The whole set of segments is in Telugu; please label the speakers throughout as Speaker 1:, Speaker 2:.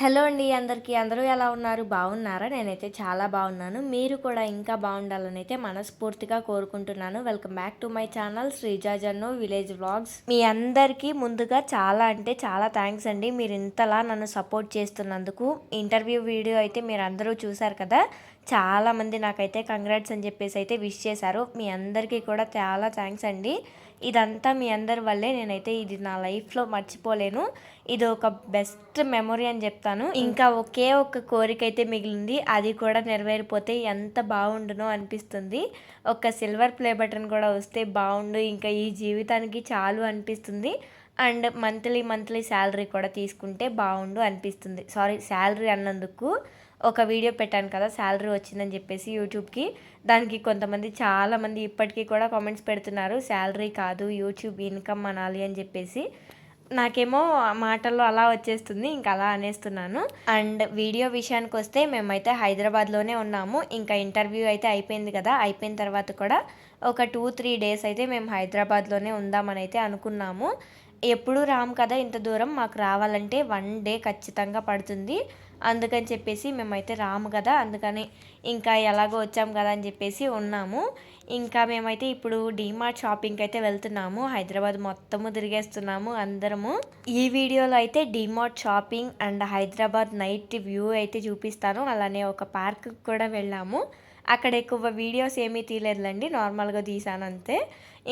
Speaker 1: హలో అండి అందరికీ. అందరూ ఎలా ఉన్నారు? బాగున్నారా? నేనైతే చాలా బాగున్నాను. మీరు కూడా ఇంకా బాగుండాలని అయితే మనస్ఫూర్తిగా కోరుకుంటున్నాను. Welcome back to my channel Sreeja Jannu village vlogs. మీ అందరికీ ముందుగా చాలా అంటే చాలా థ్యాంక్స్ అండి. మీరు ఇంతలా నన్ను సపోర్ట్ చేస్తున్నందుకు. ఇంటర్వ్యూ వీడియో అయితే మీరు అందరూ చూసారు కదా. చాలామంది నాకైతే కంగ్రాట్స్ అని చెప్పేసి అయితే విష్ చేశారు. మీ అందరికీ కూడా చాలా థ్యాంక్స్ అండి. ఇదంతా మీ అందరి వల్లే. నేనైతే ఇది నా లైఫ్లో మర్చిపోలేను. ఇది ఒక బెస్ట్ మెమొరీ అని చెప్తాను. ఇంకా ఒకే ఒక్క కోరిక అయితే మిగిలింది. అది కూడా నెరవేరిపోతే ఎంత బాగుండునో అనిపిస్తుంది. ఒక సిల్వర్ ప్లే బటన్ కూడా వస్తే బాగుండు, ఇంకా ఈ జీవితానికి చాలు అనిపిస్తుంది. అండ్ మంత్లీ శాలరీ కూడా తీసుకుంటే బాగుండు అనిపిస్తుంది. సారీ, శాలరీ అన్నందుకు ఒక వీడియో పెట్టాను కదా, శాలరీ వచ్చిందని చెప్పేసి యూట్యూబ్కి. దానికి కొంతమంది చాలామంది ఇప్పటికీ కూడా కామెంట్స్ పెడుతున్నారు, శాలరీ కాదు యూట్యూబ్ ఇన్కమ్ అనాలి అని చెప్పేసి. నాకేమో మాటల్లో అలా వచ్చేస్తుంది, ఇంకా అలా అనేస్తున్నాను. అండ్ వీడియో విషయానికి వస్తే మేమైతే హైదరాబాద్లోనే ఉన్నాము. ఇంకా ఇంటర్వ్యూ అయితే అయిపోయింది కదా, అయిపోయిన తర్వాత కూడా ఒక 2-3 డేస్ అయితే మేము హైదరాబాద్లోనే ఉందామని అయితే అనుకున్నాము. ఎప్పుడు రాము కదా ఇంత దూరం, మాకు రావాలంటే 1 డే ఖచ్చితంగా పడుతుంది. అందుకని చెప్పేసి మేమైతే రాము కదా, అందుకని ఇంకా ఎలాగో వచ్చాము కదా అని చెప్పేసి ఉన్నాము. ఇంకా మేమైతే ఇప్పుడు డీమార్ట్ షాపింగ్కి అయితే వెళ్తున్నాము. హైదరాబాద్ మొత్తము తిరిగేస్తున్నాము అందరము. ఈ వీడియోలో అయితే DMart shopping and Hyderabad night view అయితే చూపిస్తాను. అలానే ఒక పార్క్ కూడా వెళ్ళాము. అక్కడ ఎక్కువ వీడియోస్ ఏమీ తీయలేదులండి, నార్మల్గా తీసాను అంతే.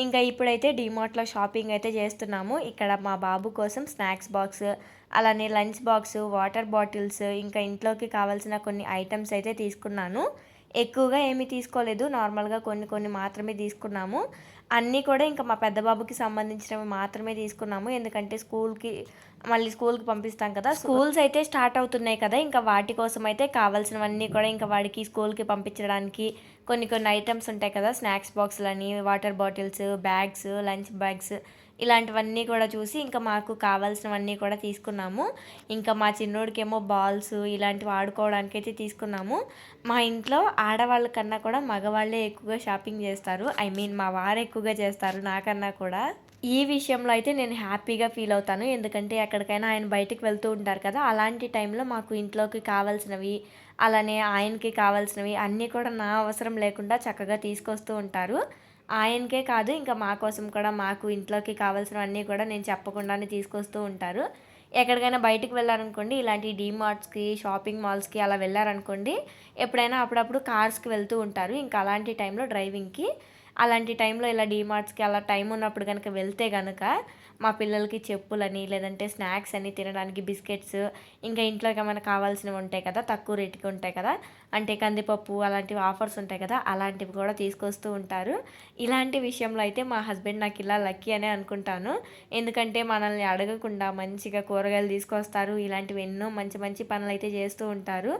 Speaker 1: ఇంకా ఇప్పుడైతే డీమార్ట్లో షాపింగ్ అయితే చేస్తున్నాము. ఇక్కడ మా బాబు కోసం స్నాక్స్ బాక్స్, అలానే లంచ్ బాక్స్, వాటర్ బాటిల్స్, ఇంకా ఇంట్లోకి కావాల్సిన కొన్ని ఐటమ్స్ అయితే తీసుకున్నాను. ఎక్కువగా ఏమీ తీసుకోలేదు, నార్మల్గా కొన్ని మాత్రమే తీసుకున్నాము. అన్నీ కూడా ఇంకా మా పెద్ద బాబుకి సంబంధించినవి మాత్రమే తీసుకున్నాము. ఎందుకంటే స్కూల్కి పంపిస్తాం కదా, స్కూల్స్ అయితే స్టార్ట్ అవుతున్నాయి కదా, ఇంకా వాటి కోసం అయితే కావాల్సినవన్నీ కూడా ఇంకా వాడికి స్కూల్కి పంపించడానికి కొన్ని ఐటమ్స్ ఉంటాయి కదా, స్నాక్స్ బాక్స్లని, water bottles, bags, lunch bags, ఇలాంటివన్నీ కూడా చూసి ఇంకా మాకు కావాల్సినవన్నీ కూడా తీసుకున్నాము. ఇంకా మా చిన్నోడికేమో బాల్స్ ఇలాంటివి ఆడుకోవడానికి అయితే తీసుకున్నాము. మా ఇంట్లో ఆడవాళ్ళ కన్నా కూడా మగవాళ్ళే ఎక్కువగా షాపింగ్ చేస్తారు. మా వారు ఎక్కువగా చేస్తారు నాకన్నా కూడా. ఈ విషయంలో అయితే నేను హ్యాపీగా ఫీల్ అవుతాను. ఎందుకంటే ఎక్కడికైనా ఆయన బయటికి వెళ్తూ ఉంటారు కదా, అలాంటి టైంలో మాకు ఇంట్లోకి కావాల్సినవి, అలానే ఆయనకి కావాల్సినవి అన్నీ కూడా నా అవసరం లేకుండా చక్కగా తీసుకొస్తూ ఉంటారు. ఆయనకే కాదు, ఇంకా మా కోసం కూడా మాకు ఇంట్లోకి కావాల్సినవన్నీ కూడా నేను చెప్పకుండానే తీసుకొస్తూ ఉంటారు. ఎక్కడికైనా బయటికి వెళ్ళారనుకోండి, ఇలాంటి డీమార్ట్స్కి, షాపింగ్ మాల్స్కి అలా వెళ్ళారనుకోండి, ఎప్పుడైనా అప్పుడప్పుడు కార్స్కి వెళ్తూ ఉంటారు. ఇంకా అలాంటి టైంలో డ్రైవింగ్కి, అలాంటి టైంలో ఇలా డీమార్ట్స్కి అలా టైం ఉన్నప్పుడు కనుక వెళ్తే కనుక మా పిల్లలకి చెప్పులని, లేదంటే స్నాక్స్ అని, తినడానికి బిస్కెట్స్, ఇంకా ఇంట్లోకి ఏమైనా కావాల్సినవి ఉంటాయి కదా, తక్కువ రేటుకి ఉంటాయి కదా, అంటే కందిపప్పు అలాంటివి ఆఫర్స్ ఉంటాయి కదా, అలాంటివి కూడా తీసుకొస్తూ ఉంటారు. ఇలాంటి విషయంలో అయితే మా హస్బెండ్ నాకు ఇలా లక్కీ అనే అనుకుంటాను. ఎందుకంటే మనల్ని అడగకుండా మంచిగా కూరగాయలు తీసుకొస్తారు. ఇలాంటివి ఎన్నో మంచి మంచి పనులు అయితే చేస్తూ ఉంటారు.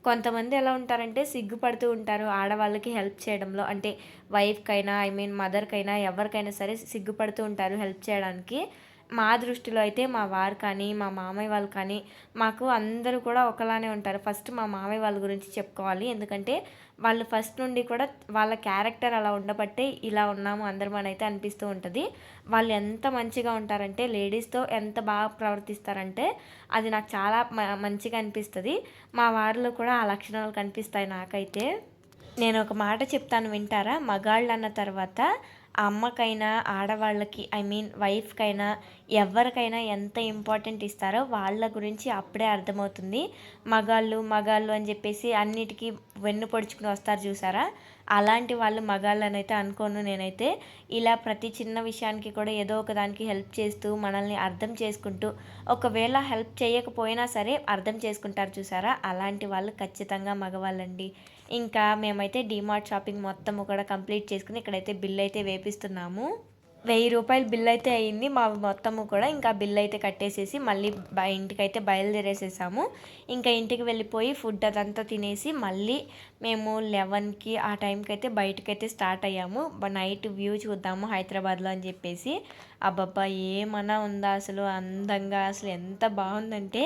Speaker 1: కొంతమంది ఎలా ఉంటారంటే సిగ్గుపడుతూ ఉంటారు ఆడవాళ్ళకి హెల్ప్ చేయడంలో. అంటే వైఫ్కైనా, మదర్కైనా, ఎవరికైనా సరే సిగ్గుపడుతూ ఉంటారు హెల్ప్ చేయడానికి. మా దృష్టిలో అయితే మా వారు కానీ, మా మామయ్య వాళ్ళు కానీ, మాకు అందరూ కూడా ఒకలానే ఉంటారు. ఫస్ట్ మా మామయ్య వాళ్ళ గురించి చెప్పుకోవాలి. ఎందుకంటే వాళ్ళు ఫస్ట్ నుండి కూడా వాళ్ళ క్యారెక్టర్ అలా ఉండబట్టే ఇలా ఉన్నాము అందరం అని అయితే అనిపిస్తూ ఉంటుంది. వాళ్ళు ఎంత మంచిగా ఉంటారంటే, లేడీస్తో ఎంత బాగా ప్రవర్తిస్తారంటే అది నాకు చాలా మంచిగా అనిపిస్తుంది. మా వారిలో కూడా ఆ లక్షణాలు కనిపిస్తాయి నాకైతే. నేను ఒక మాట చెప్తాను, వింటారా? మగాళ్ళు అన్న తర్వాత అమ్మకైనా, ఆడవాళ్ళకి వైఫ్కైనా, ఎవరికైనా ఎంత ఇంపార్టెంట్ ఇస్తారో వాళ్ళ గురించి అప్పుడే అర్థమవుతుంది. మగాళ్ళు అని చెప్పేసి అన్నిటికీ వెన్ను పొడుచుకుని వస్తారు చూసారా, అలాంటి వాళ్ళు మగాళ్ళని అయితే అనుకోను నేనైతే. ఇలా ప్రతి చిన్న విషయానికి కూడా ఏదో ఒక దానికి హెల్ప్ చేస్తూ, మనల్ని అర్థం చేసుకుంటూ, ఒకవేళ హెల్ప్ చేయకపోయినా సరే అర్థం చేసుకుంటారు చూసారా, అలాంటి వాళ్ళు ఖచ్చితంగా మగవాళ్ళండి. ఇంకా మేమైతే డీమార్ట్ షాపింగ్ మొత్తము కూడా కంప్లీట్ చేసుకుని ఇక్కడైతే బిల్ అయితే వేపిస్తున్నాము. ₹1000 బిల్ అయితే అయ్యింది మా మొత్తము కూడా. ఇంకా బిల్ అయితే కట్టేసేసి మళ్ళీ ఇంటికైతే బయలుదేరేసేసాము. ఇంకా ఇంటికి వెళ్ళిపోయి ఫుడ్ అదంతా తినేసి మళ్ళీ మేము 11కి ఆ టైంకి అయితే బయటకైతే స్టార్ట్ అయ్యాము. నైట్ వ్యూ చూద్దాము హైదరాబాద్లో అని చెప్పేసి. అబ్బబ్బా, ఏమన్నా ఉందా అసలు అందంగా, అసలు ఎంత బాగుందంటే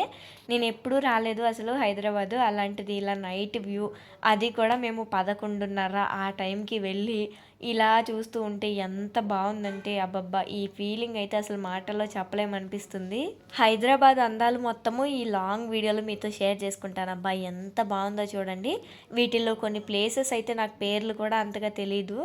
Speaker 1: నేను ఎప్పుడూ రాలేదు అసలు హైదరాబాదు. అలాంటిది ఇలా నైట్ వ్యూ, అది కూడా మేము 11:30 ఆ టైంకి వెళ్ళి ఇలా చూస్తూ ఉంటే ఎంత బాగుందంటే అబ్బబ్బా! ఈ ఫీలింగ్ అయితే అసలు మాటల్లో చెప్పలేమనిపిస్తుంది. హైదరాబాద్ అందాలు మొత్తము ఈ లాంగ్ వీడియోలో మీతో షేర్ చేసుకుంటాను. అబ్బా! ఎంత బాగుందో చూడండి. వీటిల్లో కొన్ని ప్లేసెస్ అయితే నాకు పేర్లు కూడా అంతగా తెలీదు.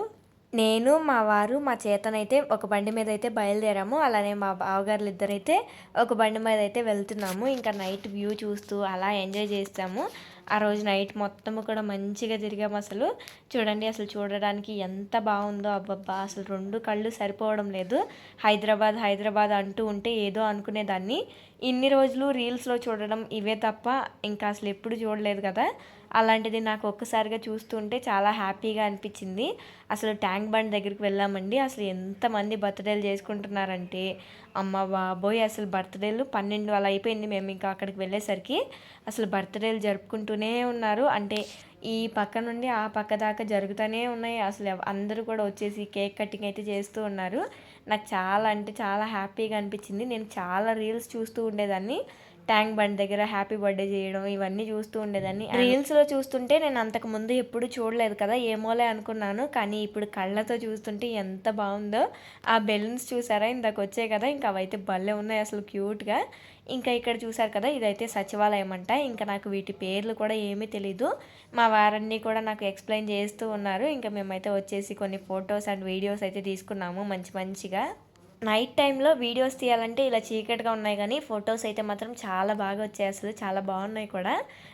Speaker 1: నేను, మా వారు, మా చేతనైతే ఒక బండి మీదయితే బయలుదేరాము. అలానే మా బావగారులిద్దరైతే ఒక బండి మీదయితే వెళ్తున్నాము. ఇంకా నైట్ వ్యూ చూస్తూ అలా ఎంజాయ్ చేసాము. ఆ రోజు నైట్ మొత్తము కూడా మంచిగా తిరిగామసలు. చూడండి అసలు చూడడానికి ఎంత బావుందో అబ్బబ్బా! అసలు 2 కళ్ళు సరిపోవడం లేదు. హైదరాబాద్, హైదరాబాద్ అంటూ ఉంటే ఏదో అనుకునేదాన్ని. ఇన్ని రోజులు రీల్స్‌లో చూడడం ఇవే తప్ప ఇంకా అసలెప్పుడు చూడలేదు కదా! అలాంటిది నాకు ఒక్కసారిగా చూస్తుంటే చాలా హ్యాపీగా అనిపించింది. అసలు ట్యాంక్ బండ్ దగ్గరికి వెళ్ళామండి. అసలు ఎంతమంది బర్త్‌డేలు చేసుకుంటున్నారంటే, అమ్మ బాబోయ్! అసలు బర్త్‌డేలు 12 అలా అయిపోయింది మేము ఇంకా అక్కడికి వెళ్ళేసరికి. అసలు బర్త్‌డేలు జరుపుకుంటూనే ఉన్నారు. అంటే ఈ పక్క నుండి ఆ పక్క దాకా జరుగుతూనే ఉన్నాయి. అసలు అందరూ కూడా వచ్చేసి కేక్ కటింగ్ అయితే చేస్తూ ఉన్నారు. నాకు చాలా అంటే చాలా హ్యాపీగా అనిపించింది. నేను చాలా రీల్స్ చూస్తూ ఉండేదాన్ని. ట్యాంక్ బండ్ దగ్గర హ్యాపీ బర్త్‌డే చేయడం ఇవన్నీ చూస్తూ ఉండేదాన్ని. రీల్స్‌లో చూస్తుంటే నేను అంతకుముందు ఎప్పుడు చూడలేదు కదా! ఏమోలే అనుకున్నాను. కానీ ఇప్పుడు కళ్ళతో చూస్తుంటే ఎంత బావుందో. ఆ బెలూన్స్ చూసారా? ఇందాకొచ్చాయి కదా! ఇంకా అవైతే భలే ఉన్నాయి అసలు క్యూట్‌గా. ఇంకా ఇక్కడ చూసారు కదా! ఇదైతే సచివాలయం అంట. ఇంకా నాకు వీటి పేర్లు కూడా ఏమీ తెలీదు. మా వారన్నీ కూడా నాకు ఎక్స్‌ప్లెయిన్ చేస్తూ ఉన్నారు. ఇంకా మేమైతే వచ్చేసి కొన్ని ఫోటోస్ అండ్ వీడియోస్ అయితే తీసుకున్నాము మంచి మంచిగా. నైట్ టైంలో వీడియోస్ తీయాలంటే ఇలా చీకటిగా ఉన్నాయి గానీ, ఫోటోస్ అయితే మాత్రం చాలా బాగా వచ్చాయి అసలు. చాలా బాగున్నాయి కూడా.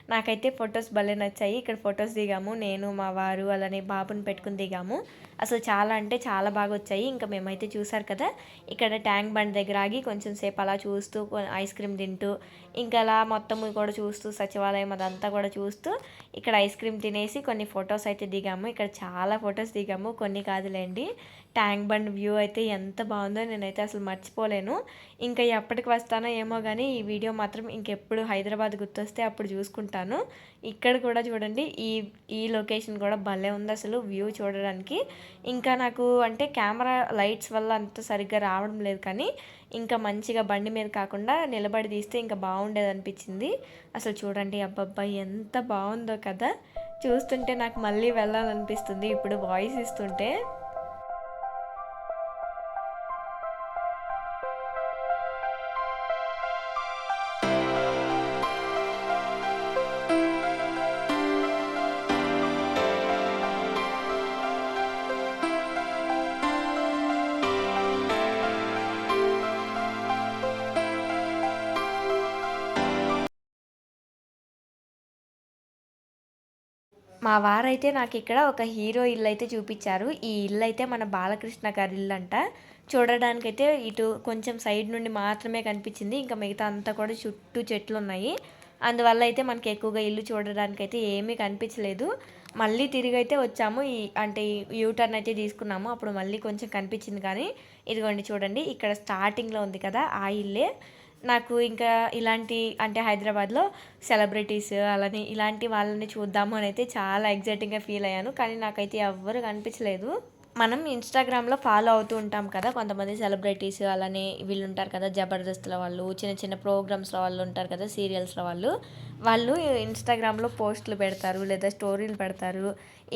Speaker 1: నాకైతే ఫోటోస్ భలే నచ్చాయి. ఇక్కడ ఫోటోస్ దిగాము. నేను, మా వారు అలానే బాబుని పెట్టుకొని దిగాము. అసలు చాలా అంటే చాలా బాగా వచ్చాయి. ఇంకా మేమైతే చూసారు కదా! ఇక్కడ ట్యాంక్ బండ్ దగ్గర ఆగి కొంచెం సేపు అలా చూస్తూ ఐస్ క్రీమ్ తింటూ, ఇంకా అలా మొత్తం కూడా చూస్తూ సచివాలయం అదంతా కూడా చూస్తూ, ఇక్కడ ఐస్ క్రీమ్ తినేసి కొన్ని ఫోటోస్ అయితే దిగాము. ఇక్కడ చాలా ఫోటోస్ దిగాము. కొన్ని కాదులేండి. ట్యాంక్ బండ్ వ్యూ అయితే ఎంత బాగుందో నేనైతే అసలు మర్చిపోలేను. ఇంకా ఎప్పటికి వస్తానో ఏమో కానీ ఈ వీడియో మాత్రం ఇంకెప్పుడు హైదరాబాద్ గుర్తొస్తే అప్పుడు చూసుకుంటాను. ఇక్కడ కూడా చూడండి ఈ లొకేషన్ కూడా భలే ఉంది అసలు వ్యూ చూడడానికి. ఇంకా నాకు అంటే కెమెరా లైట్స్ వల్ల అంత సరిగ్గా రావడం లేదు కానీ ఇంకా మంచిగా బండి మీద కాకుండా నిలబడి తీస్తే ఇంకా బాగుండేది అనిపించింది. అసలు చూడండి అబ్బబ్బా ఎంత బాగుందో కదా! చూస్తుంటే నాకు మళ్ళీ వెళ్ళాలనిపిస్తుంది ఇప్పుడు వాయిస్ ఇస్తుంటే. మా వారైతే నాకిక్కడ ఒక హీరో ఇల్లయితే చూపిచ్చారు. ఈ ఇల్లయితే మన బాలకృష్ణ గారి ఇల్లంట. చూడడానికైతే ఇటు కొంచెం సైడ్ నుండి మాత్రమే కనిపించింది. ఇంకా మిగతా అంతా కూడా చుట్టూ చెట్లున్నాయి. అందువల్ల అయితే మనకి ఎక్కువగా ఇల్లు చూడడానికైతే ఏమీ కనిపించలేదు. మళ్ళీ తిరిగైతే వచ్చాము. అంటే యూ టర్న్ అయితే తీసుకున్నాము. అప్పుడు మళ్ళీ కొంచెం కనిపించింది కానీ ఇదిగోండి చూడండి ఇక్కడ స్టార్టింగ్‌లో ఉంది కదా! ఆ ఇల్లే. నాకు ఇంకా ఇలాంటి అంటే హైదరాబాద్‌లో సెలబ్రిటీస్ అలానే ఇలాంటి వాళ్ళని చూద్దాము అని అయితే చాలా ఎక్సైటింగ్‌గా ఫీల్ అయ్యాను. కానీ నాకైతే ఎవ్వరు కనిపించలేదు. మనం ఇన్‌స్టాగ్రామ్‌లో ఫాలో అవుతూ ఉంటాం కదా! కొంతమంది సెలబ్రిటీస్ అలానే వీళ్ళుంటారు కదా! జబర్దస్త్‌లో వాళ్ళు, చిన్న చిన్న ప్రోగ్రామ్స్‌లో వాళ్ళు ఉంటారు కదా! సీరియల్స్‌లో వాళ్ళు. వాళ్ళు ఇన్‌స్టాగ్రామ్‌లో పోస్టులు పెడతారు లేదా స్టోరీలు పెడతారు.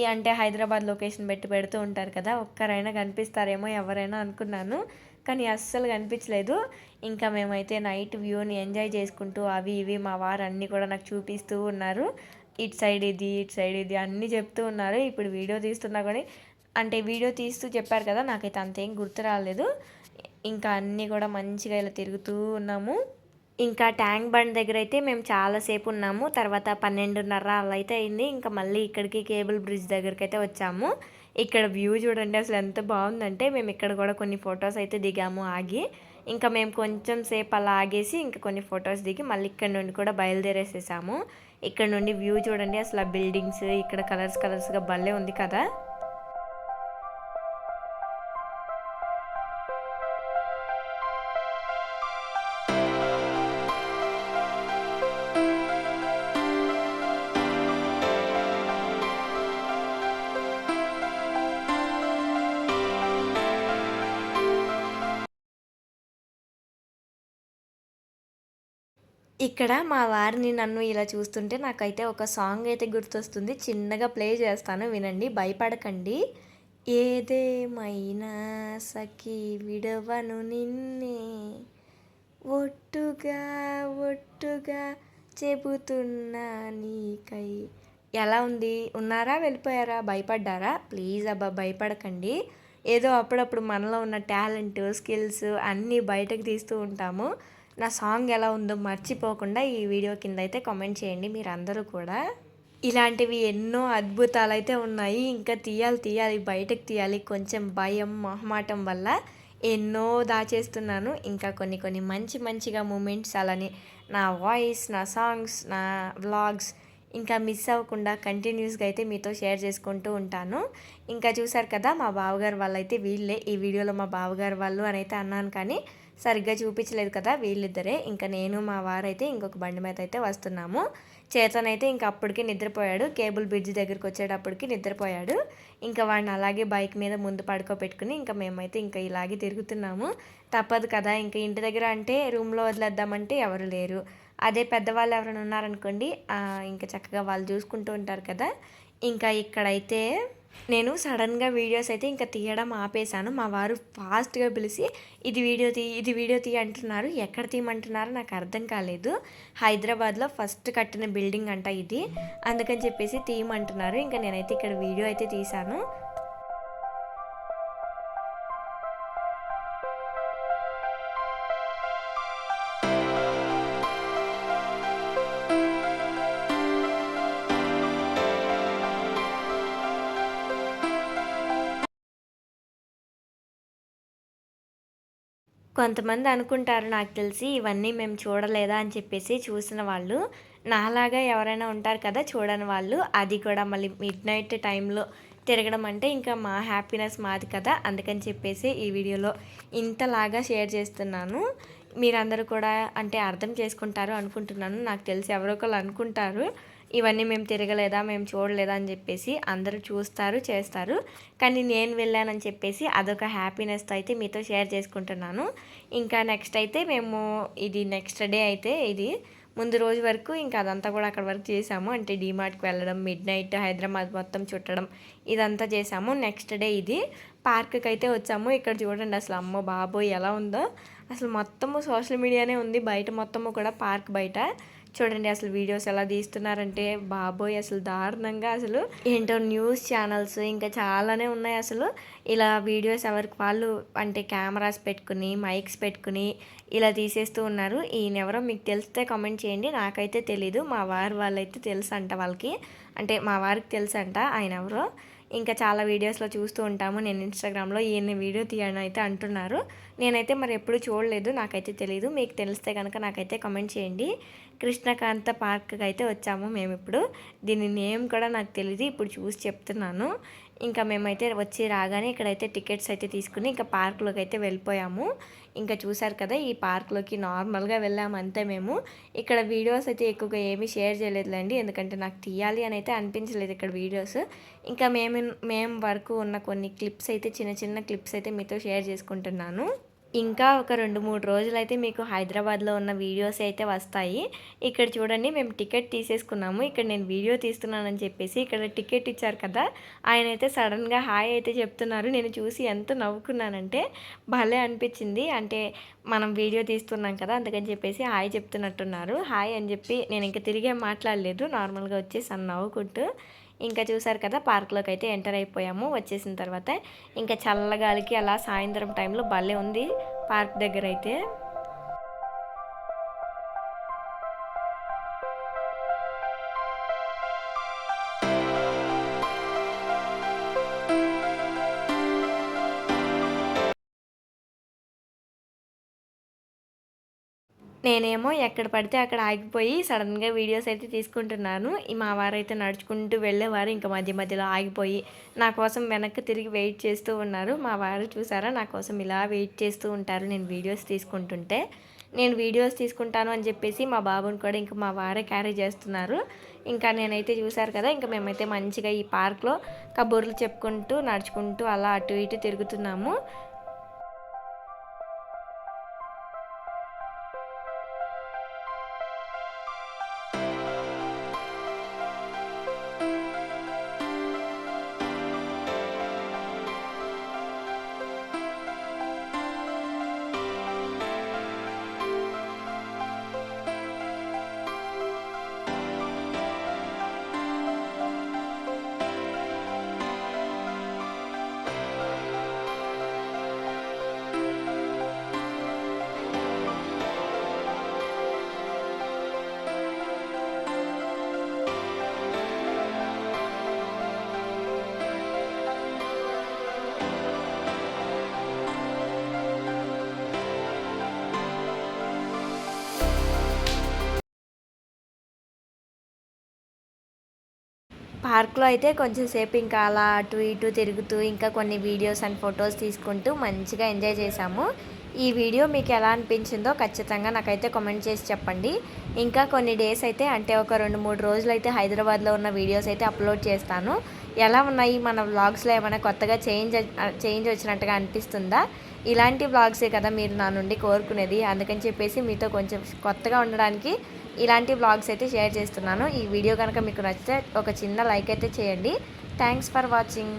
Speaker 1: అంటే హైదరాబాద్ లొకేషన్ పెడుతూ ఉంటారు కదా! ఒక్కరైనా కనిపిస్తారేమో ఎవరైనా అనుకున్నాను. కానీ అస్సలు కనిపించలేదు. ఇంకా మేమైతే నైట్ వ్యూని ఎంజాయ్ చేసుకుంటూ అవి ఇవి మా వారు అన్నీ కూడా నాకు చూపిస్తూ ఉన్నారు. ఇటు సైడ్ ఇది, ఇటు సైడ్ ఇది అన్నీ చెప్తూ ఉన్నారు. ఇప్పుడు వీడియో తీస్తున్నా కానీ అంటే వీడియో తీస్తూ చెప్పారు కదా! నాకైతే అంతేం గుర్తు రాలేదు. ఇంకా అన్నీ కూడా మంచిగా ఇలా తిరుగుతూ ఉన్నాము. ఇంకా ట్యాంక్ బండ్ దగ్గరైతే మేము చాలా సేపు ఉన్నాము. తర్వాత 12:30 అలా అయితే అయింది. ఇంకా మళ్ళీ ఇక్కడికి కేబుల్ బ్రిడ్జ్ దగ్గరికైతే వచ్చాము. ఇక్కడ వ్యూ చూడండి అసలు ఎంత బాగుందంటే మేము ఇక్కడ కూడా కొన్ని ఫొటోస్ అయితే దిగాము ఆగి. ఇంకా మేము కొంచెం సేపు అలా ఆగేసి ఇంకా కొన్ని ఫొటోస్ దిగి మళ్ళీ ఇక్కడ నుండి కూడా బయలుదేరేసేసాము. ఇక్కడ నుండి వ్యూ చూడండి అసలు ఆ బిల్డింగ్స్ ఇక్కడ కలర్స్ కలర్స్‌గా భలే ఉంది కదా! ఇక్కడ మా వారిని నన్ను ఇలా చూస్తుంటే నాకైతే ఒక సాంగ్ అయితే గుర్తొస్తుంది. చిన్నగా ప్లే చేస్తాను వినండి. భయపడకండి. ఏదేమైనా సఖీ విడవను నిన్నే, ఒట్టుగా ఒట్టుగా చెబుతున్నా నీకై. ఎలా ఉంది? ఉన్నారా? వెళ్ళిపోయారా? భయపడ్డారా? ప్లీజ్ అబ్బా భయపడకండి. ఏదో అప్పుడప్పుడు మనలో ఉన్న టాలెంట్, స్కిల్స్ అన్నీ బయటకు తీస్తూ ఉంటాము. నా సాంగ్ ఎలా ఉందో మర్చిపోకుండా ఈ వీడియో కింద అయితే కామెంట్ చేయండి మీరందరూ కూడా. ఇలాంటివి ఎన్నో అద్భుతాలైతే ఉన్నాయి. ఇంకా తీయాలి బయటకు తీయాలి. కొంచెం భయం, మొహమాటం వల్ల ఎన్నో దాచేస్తున్నాను. ఇంకా కొన్ని మంచిగా మూమెంట్స్ అలానే నా వాయిస్, నా సాంగ్స్, నా వ్లాగ్స్ ఇంకా మిస్ అవ్వకుండా కంటిన్యూస్గా అయితే మీతో షేర్ చేసుకుంటూ ఉంటాను. ఇంకా చూసారు కదా మా బావగారు వాళ్ళైతే వీళ్ళే. ఈ వీడియోలో మా బావగారు వాళ్ళు అని అయితే అన్నాను కానీ సరిగ్గా చూపించలేదు కదా, వీళ్ళిద్దరే. ఇంకా నేను మా వారైతే ఇంకొక బండి మీద అయితే వస్తున్నాము. చేతన్ అయితే ఇంకా అప్పటికి నిద్రపోయాడు. కేబుల్ బ్రిడ్జ్ దగ్గరికి వచ్చేటప్పటికి నిద్రపోయాడు. ఇంకా వాడిని అలాగే బైక్ మీద ముందు పడుకోబెట్టుకుని ఇంకా మేమైతే ఇంకా ఇలాగే తిరుగుతున్నాము. తప్పదు కదా, ఇంకా ఇంటి దగ్గర అంటే రూమ్లో వదిలేద్దామంటే ఎవరు లేరు. అదే పెద్దవాళ్ళు ఎవరైనా ఉన్నారనుకోండి ఇంకా చక్కగా వాళ్ళు చూసుకుంటూ ఉంటారు కదా. ఇంకా ఇక్కడైతే నేను సడన్గా వీడియోస్ అయితే ఇంకా తీయడం ఆపేశాను. మా వారు ఫాస్ట్గా పిలిచి ఇది వీడియో తీ అంటున్నారు. ఎక్కడ తీయమంటున్నారో నాకు అర్థం కాలేదు. హైదరాబాద్లో ఫస్ట్ కట్టిన బిల్డింగ్ అంట ఇది, అందుకని చెప్పేసి తీయమంటున్నారు. ఇంకా నేనైతే ఇక్కడ వీడియో అయితే తీశాను. కొంతమంది అనుకుంటారు నాకు తెలిసి ఇవన్నీ మేము చూడలేదా అని చెప్పేసి. చూసిన వాళ్ళు నాలాగా ఎవరైనా ఉంటారు కదా చూడని వాళ్ళు, అది కూడా మళ్ళీ మిడ్‌నైట్ టైంలో తిరగడం అంటే ఇంకా మా హ్యాపీనెస్ మాది కదా, అందుకని చెప్పేసి ఈ వీడియోలో ఇంతలాగా షేర్ చేస్తున్నాను. మీరందరూ కూడా అంటే అర్థం చేసుకుంటారు అనుకుంటున్నాను. నాకు తెలిసి ఎవరో ఒకళ్ళు అనుకుంటారు ఇవన్నీ మేము తిరగలేదా, మేము చూడలేదా అని చెప్పేసి. అందరూ చూస్తారు, చేస్తారు. కానీ నేను వెళ్ళానని చెప్పేసి అదొక హ్యాపీనెస్తో అయితే మీతో షేర్ చేసుకుంటున్నాను. ఇంకా నెక్స్ట్ అయితే మేము నెక్స్ట్ డే అయితే ముందు రోజు వరకు ఇంకా అదంతా కూడా అక్కడ వరకు చేసాము. అంటే డీమార్ట్కి వెళ్ళడం, మిడ్‌నైట్ హైదరాబాద్ మొత్తం చుట్టడం ఇదంతా చేసాము. నెక్స్ట్ డే పార్క్కి అయితే వచ్చాము. ఇక్కడ చూడండి అసలు అమ్మో బాబోయ్ ఎలా ఉందో. అసలు మొత్తము సోషల్ మీడియానే ఉంది బయట మొత్తము కూడా, పార్క్ బయట. చూడండి అసలు వీడియోస్ ఎలా తీస్తున్నారంటే బాబోయ్ అసలు దారుణంగా. అసలు ఏంటో న్యూస్ ఛానల్స్ ఇంకా చాలానే ఉన్నాయి. అసలు ఇలా వీడియోస్ ఎవరికి వాళ్ళు అంటే కెమెరాస్ పెట్టుకుని, మైక్స్ పెట్టుకుని ఇలా తీసేస్తూ ఉన్నారు. ఈయనెవరో మీకు తెలిస్తే కామెంట్ చేయండి. నాకైతే తెలీదు. మా వారు వాళ్ళైతే తెలుసు అంట వాళ్ళకి, అంటే మా వారికి తెలుసు అంట ఆయన ఎవరో. ఇంకా చాలా వీడియోస్లో చూస్తూ ఉంటాము నేను ఇన్స్టాగ్రామ్లో. ఈయన వీడియో తీయని అయితే అంటున్నారు. నేనైతే మరి ఎప్పుడు చూడలేదు, నాకైతే తెలీదు. మీకు తెలిస్తే కనుక నాకైతే కామెంట్ చేయండి. కృష్ణకాంత పార్క్కి అయితే వచ్చాము మేము ఇప్పుడు. దీని నేమ్ కూడా నాకు తెలియదు, ఇప్పుడు చూసి చెప్తున్నాను. ఇంకా మేమైతే వచ్చి రాగానే ఇక్కడైతే టికెట్స్ అయితే తీసుకుని ఇంకా పార్క్లోకి అయితే వెళ్ళిపోయాము. ఇంకా చూసారు కదా ఈ పార్క్లోకి నార్మల్గా వెళ్ళాము అంతే మేము. ఇక్కడ వీడియోస్ అయితే ఎక్కువగా ఏమీ షేర్ చేయలేదులేండి, ఎందుకంటే నాకు తీయాలి అని అయితే అనిపించలేదు ఇక్కడ వీడియోస్. ఇంకా మేము వరకు ఉన్న కొన్ని క్లిప్స్ అయితే చిన్న క్లిప్స్ అయితే మీతో షేర్ చేసుకుంటున్నాను. ఇంకా ఒక 2-3 రోజులైతే మీకు హైదరాబాద్లో ఉన్న వీడియోస్ అయితే వస్తాయి. ఇక్కడ చూడండి మేము టికెట్ తీసేసుకున్నాము. ఇక్కడ నేను వీడియో తీస్తున్నానని చెప్పేసి ఇక్కడ టికెట్ ఇచ్చారు కదా, ఆయన అయితే సడన్గా హాయ్ అయితే చెప్తున్నారు. నేను చూసి ఎంత నవ్వుకున్నానంటే భలే అనిపించింది. అంటే మనం వీడియో తీస్తున్నాం కదా అందుకని చెప్పేసి హాయ్ చెప్తున్నట్టున్నారు. హాయ్ అని చెప్పి నేను ఇంకా తిరిగే మాట్లాడలేదు, నార్మల్గా వచ్చేసి నవ్వుకుంటూ. ఇంకా చూసారు కదా పార్క్లోకి అయితే ఎంటర్ అయిపోయాము. వచ్చేసిన తర్వాత ఇంకా చల్లగాలికి అలా సాయంత్రం టైంలో భలే ఉంది పార్క్ దగ్గర అయితే. నేనేమో ఎక్కడ పడితే అక్కడ ఆగిపోయి సడన్గా వీడియోస్ అయితే తీసుకుంటున్నాను. మా వారైతే నడుచుకుంటూ వెళ్ళేవారు. ఇంకా మధ్యలో ఆగిపోయి నా కోసం వెనక్కి తిరిగి వెయిట్ చేస్తూ ఉన్నారు. మా వారు చూసారా నా కోసం ఇలా వెయిట్ చేస్తూ ఉంటారు నేను వీడియోస్ తీసుకుంటుంటే. నేను వీడియోస్ తీసుకుంటాను అని చెప్పేసి మా బాబుని కూడా ఇంకా మా వారే క్యారీ చేస్తున్నారు. ఇంకా నేనైతే చూసారు కదా ఇంకా మేమైతే మంచిగా ఈ పార్క్లో కబుర్లు చెప్పుకుంటూ నడుచుకుంటూ అలా అటు ఇటు తిరుగుతున్నాము. పార్క్లో అయితే కొంచెం సేపు ఇంకా అలా అటు ఇటు తిరుగుతూ ఇంకా కొన్ని వీడియోస్ అండ్ ఫొటోస్ తీసుకుంటూ మంచిగా ఎంజాయ్ చేసాము. ఈ వీడియో మీకు ఎలా అనిపించిందో ఖచ్చితంగా నాకైతే కామెంట్ చేసి చెప్పండి. ఇంకా కొన్ని డేస్ అయితే అంటే ఒక 2-3 రోజులు అయితే హైదరాబాద్లో ఉన్న వీడియోస్ అయితే అప్లోడ్ చేస్తాను. ఎలా ఉన్నాయి మన వ్లాగ్స్లో ఏమైనా కొత్తగా చేంజ్ వచ్చినట్టుగా అనిపిస్తుందా? ఇలాంటి వ్లాగ్సే కదా మీరు నా నుండి కోరుకునేది. అందుకని చెప్పేసి మీతో కొంచెం కొత్తగా ఉండడానికి ఇలాంటి వ్లాగ్స్ అయితే షేర్ చేస్తున్నాను. ఈ వీడియో కనుక మీకు నచ్చితే ఒక చిన్న లైక్ అయితే చేయండి. Thanks for watching.